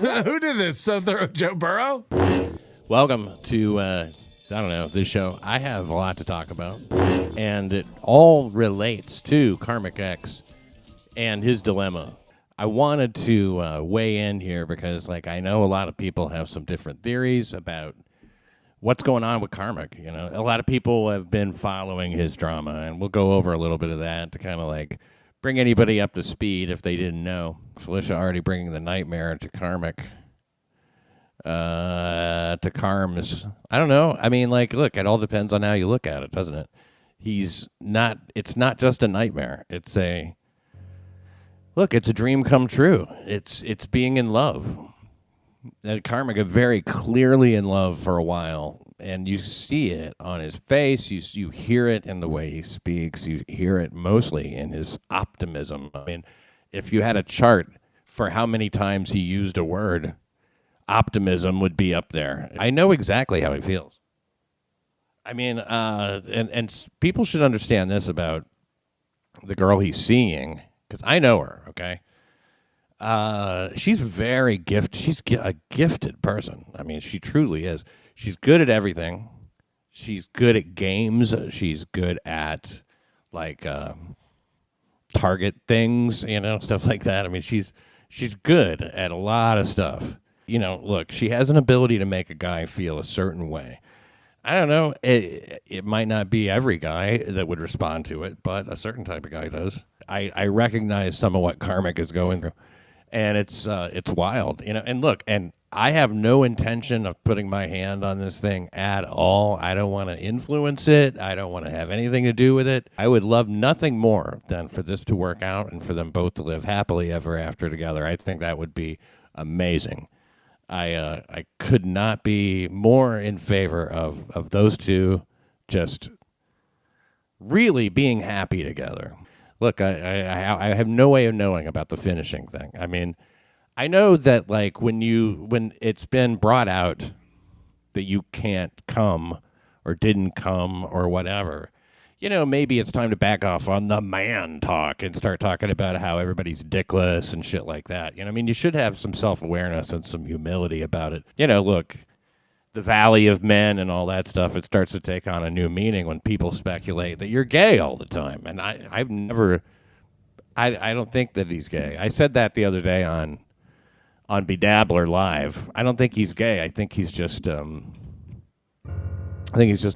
Who did this? Joe Burrow? Welcome to, this show. I have a lot to talk about, and it all relates to KarmicX and his dilemma. I wanted to weigh in here because, I know a lot of people have some different theories about what's going on with Karmic. You know, a lot of people have been following his drama, and we'll go over a little bit of that to kind of bring anybody up to speed if they didn't know. Felicia already bringing the nightmare to Karmic. To Karm's, I don't know. I mean, look, it all depends on how you look at it, doesn't it? It's not just a nightmare. It's a dream come true. It's being in love. And Karmic is very clearly in love for a while, and you see it on his face. You hear it in the way he speaks. You hear it mostly in his optimism. I mean, if you had a chart for how many times he used a word, optimism would be up there. I know exactly how he feels. I mean, and people should understand this about the girl he's seeing, because I know her, okay? She's very gifted. She's a gifted person. I mean, she truly is. She's good at everything. She's good at games. She's good at, target things, stuff like that. I mean, she's good at a lot of stuff. Look, she has an ability to make a guy feel a certain way. I don't know. It might not be every guy that would respond to it, but a certain type of guy does. I recognize some of what Karmic is going through, and it's wild, And look, and I have no intention of putting my hand on this thing at all. I don't want to influence it. I don't want to have anything to do with it. I would love nothing more than for this to work out and for them both to live happily ever after together. I think that would be amazing. I could not be more in favor of those two just really being happy together. Look, I have no way of knowing about the finishing thing. I mean, I know that when it's been brought out that you can't come or didn't come or whatever, maybe it's time to back off on the man talk and start talking about how everybody's dickless and shit like that. I mean, you should have some self-awareness and some humility about it. Look, the Valley of Men and all that stuff, it starts to take on a new meaning when people speculate that you're gay all the time. And I don't think that he's gay. I said that the other day on Bedabbler Live. I don't think he's gay. I think he's just a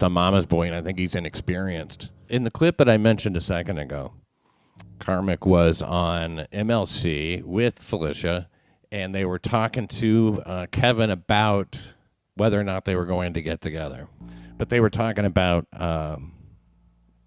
mama's boy, and I think he's inexperienced. In the clip that I mentioned a second ago, Karmic was on MLC with Felicia, and they were talking to Kevin about whether or not they were going to get together. But they were talking about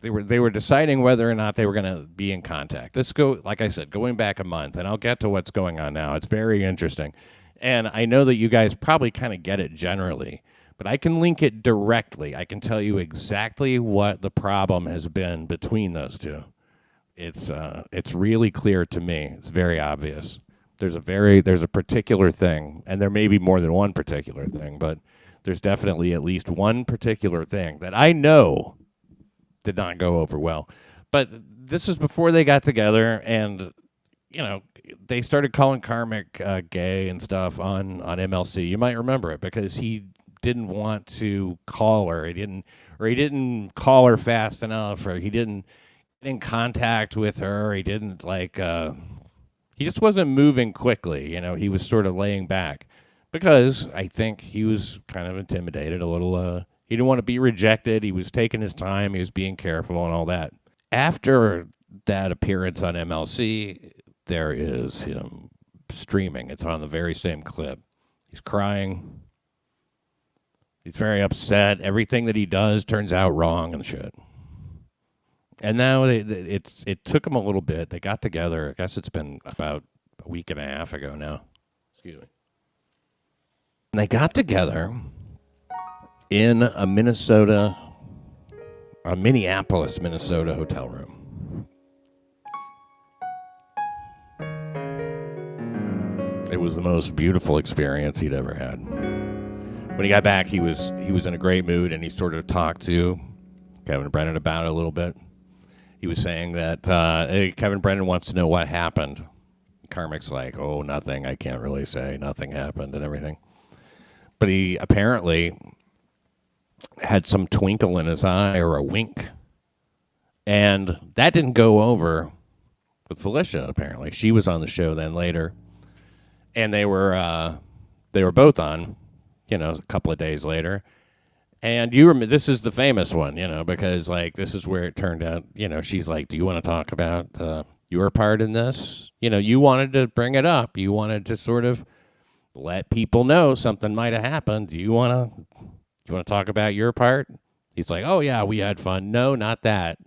they were deciding whether or not they were going to be in contact. Let's go, like I said, going back a month, and I'll get to what's going on now. It's very interesting. And I know that you guys probably kind of get it generally, but I can link it directly. I can tell you exactly what the problem has been between those two. It's really clear to me. It's very obvious. There's a particular thing, and there may be more than one particular thing, but there's definitely at least one particular thing that I know did not go over well. But this is before they got together, and they started calling Karmic gay and stuff on MLC. You might remember it because he didn't want to call her. He didn't call her fast enough, or he didn't get in contact with her. He didn't he just wasn't moving quickly. He was sort of laying back because I think he was kind of intimidated a little. He didn't want to be rejected. He was taking his time. He was being careful and all that. After that appearance on MLC, there is him streaming. It's on the very same clip. He's crying. He's very upset. Everything that he does turns out wrong and shit. And now it took him a little bit. They got together. I guess it's been about a week and a half ago now. Excuse me. And they got together in a Minneapolis, Minnesota hotel room. It was the most beautiful experience he'd ever had. When he got back, he was in a great mood, and he sort of talked to Kevin Brennan about it a little bit. He was saying that Kevin Brennan wants to know what happened. Karmic's like, oh, nothing. I can't really say. Nothing happened and everything. But he apparently had some twinkle in his eye or a wink. And that didn't go over with Felicia, apparently. She was on the show then later. And they were both on, a couple of days later. And you remember, this is the famous one, because like this is where it turned out, she's like, do you want to talk about your part in this? You wanted to bring it up. You wanted to sort of let people know something might have happened. Do you want to talk about your part? He's like, oh yeah, we had fun. No, not that.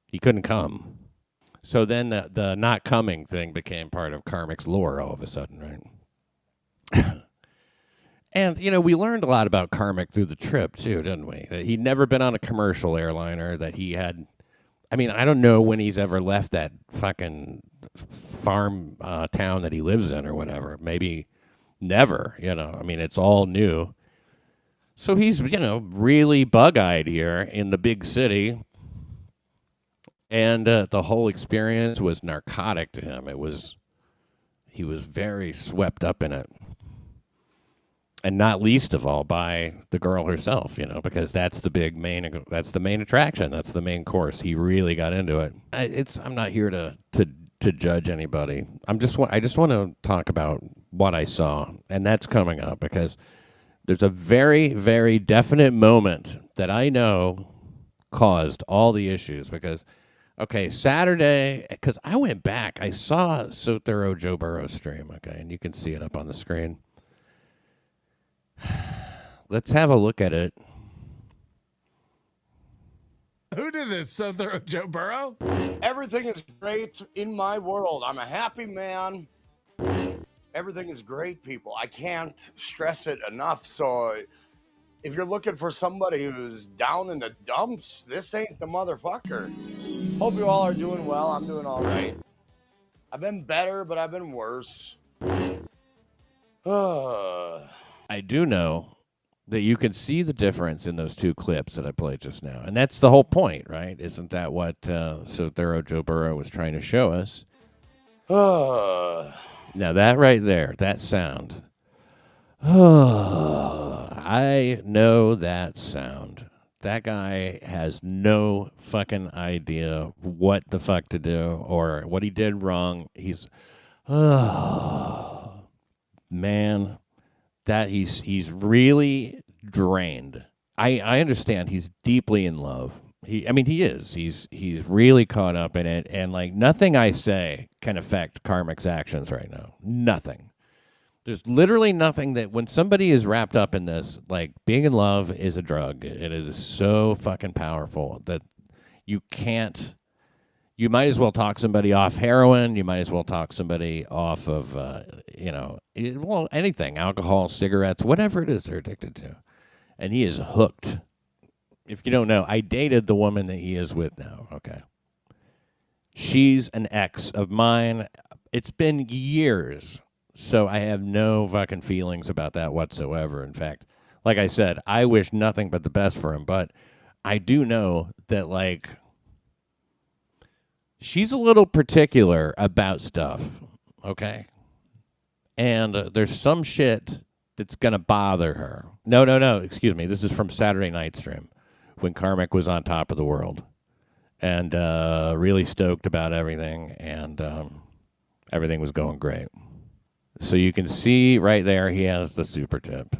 He couldn't come. So then the not coming thing became part of Karmic's lore all of a sudden, right? And, we learned a lot about Karmic through the trip, too, didn't we? That he'd never been on a commercial airliner, that he had... I mean, I don't know when he's ever left that fucking farm town that he lives in or whatever. Maybe never, I mean, it's all new. So he's, really bug-eyed here in the big city. And the whole experience was narcotic to him. He was very swept up in it. And not least of all by the girl herself, because that's the main attraction. That's the main course. He really got into it. I'm not here to judge anybody. I just want to talk about what I saw, and that's coming up because there's a very, very definite moment that I know caused all the issues because, okay, Saturday, because I went back, I saw So Thorough Joe Burrow stream, okay, and you can see it up on the screen. Let's have a look at it. Who did this? So Thorough Joe Burrow? Everything is great in my world. I'm a happy man. Everything is great, people. I can't stress it enough. So if you're looking for somebody who's down in the dumps, this ain't the motherfucker. Hope you all are doing well. I'm doing all right. I've been better, but I've been worse. I do know that you can see the difference in those two clips that I played just now. And that's the whole point, right? Isn't that what So Thorough Joe Burrow was trying to show us? Now, that right there, that sound. I know that sound. That guy has no fucking idea what the fuck to do or what he did wrong. He's... man... that he's really drained. I understand he's deeply in love. He is. He's really caught up in it, and like nothing I say can affect Karmic's actions right now. Nothing. There's literally nothing that when somebody is wrapped up in this, like being in love is a drug. It is so fucking powerful that you can't. You might as well talk somebody off heroin. You might as well talk somebody off of, anything, alcohol, cigarettes, whatever it is they're addicted to. And he is hooked. If you don't know, I dated the woman that he is with now, okay? She's an ex of mine. It's been years, so I have no fucking feelings about that whatsoever. In fact, like I said, I wish nothing but the best for him, but I do know that, like... she's a little particular about stuff, okay? And there's some shit that's going to bother her. No, excuse me. This is from Saturday night stream when Karmic was on top of the world and really stoked about everything, and everything was going great. So you can see right there he has the super tip.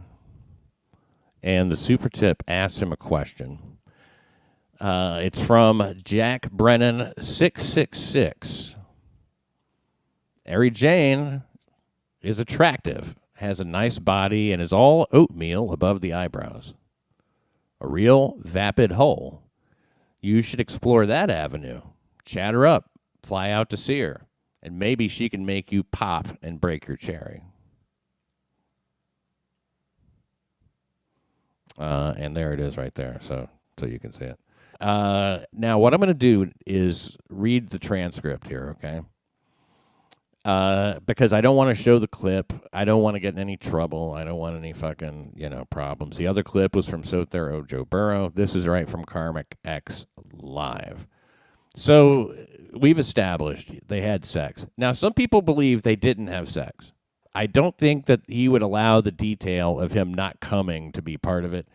And the super tip asks him a question. It's from Jack Brennan 666. Ari Jane is attractive, has a nice body, and is all oatmeal above the eyebrows. A real vapid hole. You should explore that avenue. Chat her up, fly out to see her, and maybe she can make you pop and break your cherry. And there it is right there, so you can see it. Now, what I'm going to do is read the transcript here, okay? Because I don't want to show the clip. I don't want to get in any trouble. I don't want any fucking, problems. The other clip was from So Thorough Joe Burrow. This is right from KarmicX Live. So we've established they had sex. Now, some people believe they didn't have sex. I don't think that he would allow the detail of him not coming to be part of it.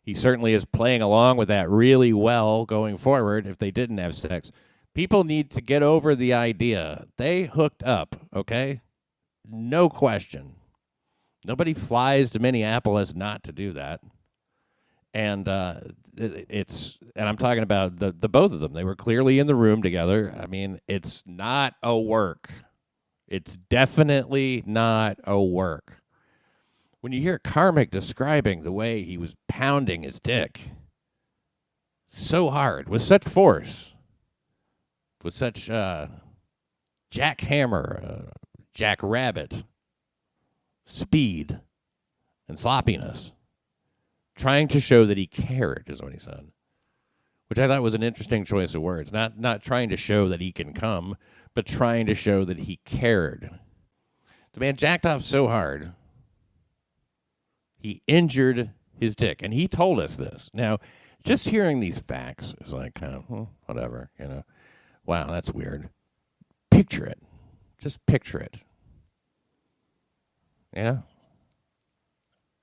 He certainly is playing along with that really well going forward if they didn't have sex. People need to get over the idea. They hooked up, okay? No question. Nobody flies to Minneapolis not to do that. And and I'm talking about the both of them. They were clearly in the room together. I mean, it's not a work. It's definitely not a work. When you hear Karmic describing the way he was pounding his dick so hard, with such force, with such jackhammer, jackrabbit speed and sloppiness, trying to show that he cared is what he said, which I thought was an interesting choice of words. Not trying to show that he can come, but trying to show that he cared. The man jacked off so hard, he injured his dick, and he told us this. Now, just hearing these facts is like kind of, whatever, you know. Wow, that's weird. Picture it. Just picture it. Yeah.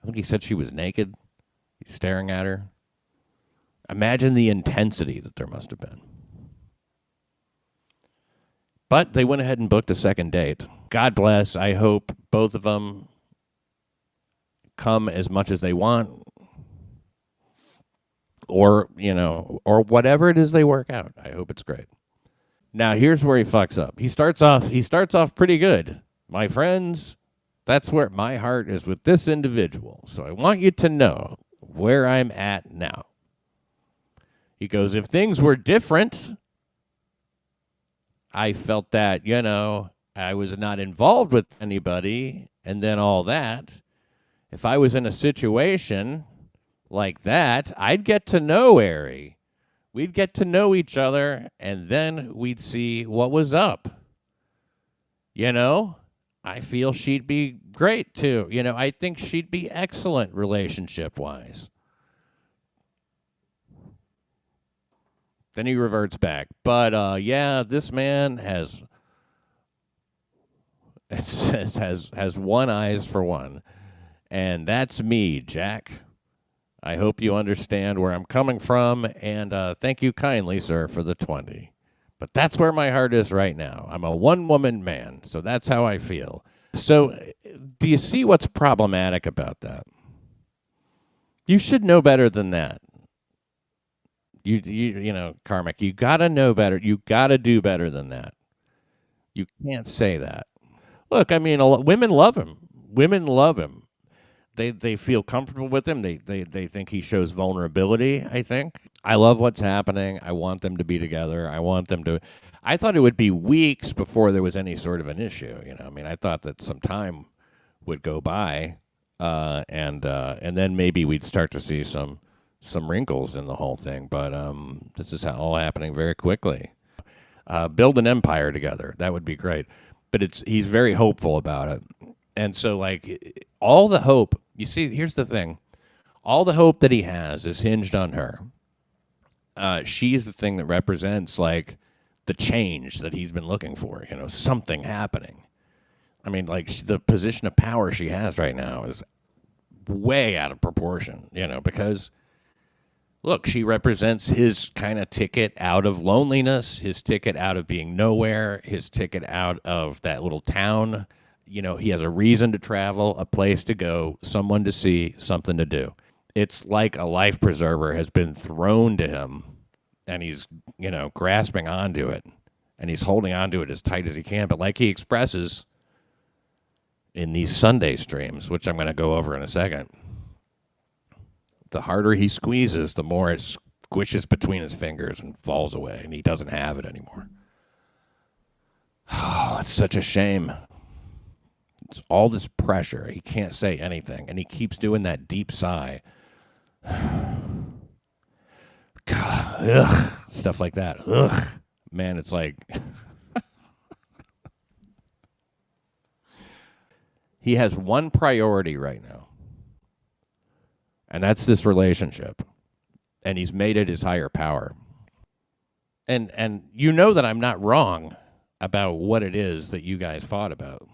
I think he said she was naked. He's staring at her. Imagine the intensity that there must have been. But they went ahead and booked a second date. God bless. I hope both of them come as much as they want. Or, you know, or whatever it is they work out. I hope it's great. Now, here's where he fucks up. He starts off pretty good. My friends, that's where my heart is with this individual. So I want you to know where I'm at now. He goes, if things were different, I felt that, you know, I was not involved with anybody and then all that. If I was in a situation like that, I'd get to know Ari. We'd get to know each other, and then we'd see what was up. You know, I feel she'd be great, too. You know, I think she'd be excellent relationship-wise. Then he reverts back. But, yeah, this man has one eyes for one. And that's me, Jack. I hope you understand where I'm coming from, and thank you kindly, sir, for the 20. But that's where my heart is right now. I'm a one-woman man, so that's how I feel. So do you see what's problematic about that? You should know better than that. You know, Karmic, you got to know better. You got to do better than that. You can't say that. Look, I mean, women love him. Women love him. They feel comfortable with him. They think he shows vulnerability, I think. I love what's happening. I want them to be together. I thought it would be weeks before there was any sort of an issue. You know, I mean, I thought that some time would go by, and then maybe we'd start to see some wrinkles in the whole thing. But this is all happening very quickly. Build an empire together. That would be great. But he's very hopeful about it. And so, like, all the hope, you see, here's the thing. All the hope that he has is hinged on her. She is the thing that represents, like, the change that he's been looking for, you know, something happening. I mean, like, the position of power she has right now is way out of proportion, you know, because, look, she represents his kind of ticket out of loneliness, his ticket out of being nowhere, his ticket out of that little town. You know, he has a reason to travel, a place to go, someone to see, something to do. It's like a life preserver has been thrown to him, and he's, you know, grasping onto it, and he's holding onto it as tight as he can. But like he expresses in these Sunday streams, which I'm going to go over in a second, the harder he squeezes, the more it squishes between his fingers and falls away, and he doesn't have it anymore. Oh, it's such a shame. It's all this pressure. He can't say anything, and he keeps doing that deep sigh. God, ugh, stuff like that. Ugh. Man, it's like he has one priority right now, and that's this relationship, and he's made it his higher power. And you know that I'm not wrong about what it is that you guys fought about.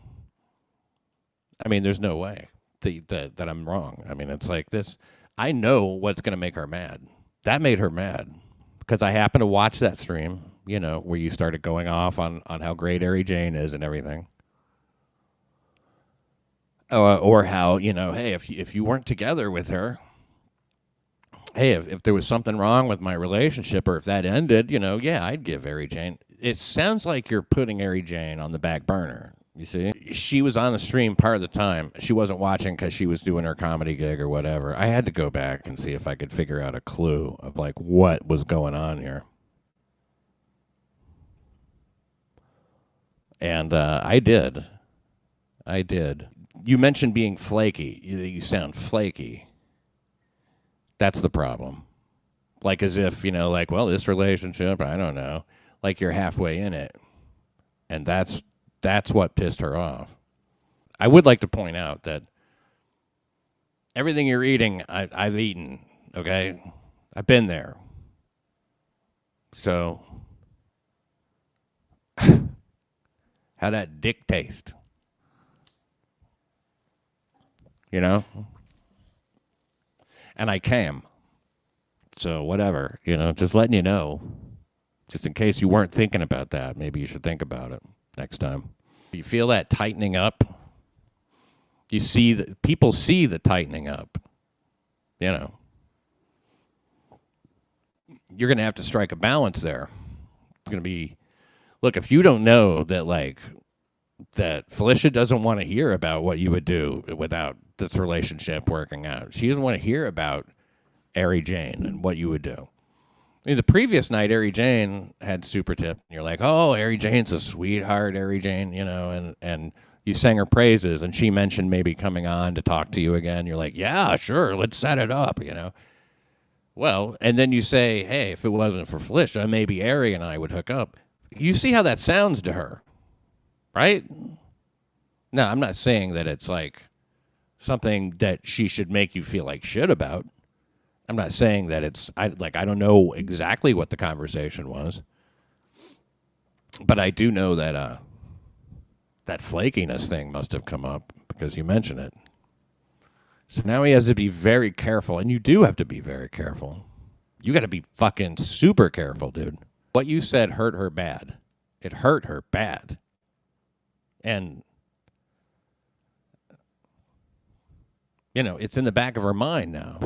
I mean, there's no way that I'm wrong. I mean, it's like this. I know what's going to make her mad. That made her mad because I happened to watch that stream, where you started going off on how great Ari Jane is and everything. Or how, hey, if you weren't together with her, hey, if there was something wrong with my relationship or if that ended, yeah, I'd give Ari Jane. It sounds like you're putting Ari Jane on the back burner. You see, she was on the stream part of the time. She wasn't watching because she was doing her comedy gig or whatever. I had to go back and see if I could figure out a clue of like what was going on here. And I did. You mentioned being flaky. You sound flaky. That's the problem. Like as if, like, well, this relationship, I don't know. Like you're halfway in it. And that's what pissed her off. I would like to point out that everything you're eating, I've eaten, okay? I've been there. So, how'd that dick taste? And I came. So, whatever, just letting you know. Just in case you weren't thinking about that, maybe you should think about it next time. You feel that tightening up? You see that people see the tightening up. You're going to have to strike a balance there. It's going to be, look, if you don't know that, that Felicia doesn't want to hear about what you would do without this relationship working out. She doesn't want to hear about Ari Jane and what you would do. I mean, the previous night, Ari Jane had Super Tip. And you're like, oh, Ari Jane's a sweetheart, Ari Jane, and you sang her praises, and she mentioned maybe coming on to talk to you again. You're like, yeah, sure, let's set it up, Well, and then you say, hey, if it wasn't for Felicia, maybe Ari and I would hook up. You see how that sounds to her, right? No, I'm not saying that it's like something that she should make you feel like shit about. I'm not saying that it's, I don't know exactly what the conversation was, but I do know that that flakiness thing must have come up because you mentioned it. So now he has to be very careful, and you do have to be very careful. You got to be fucking super careful, dude. What you said hurt her bad. It hurt her bad. And, it's in the back of her mind now.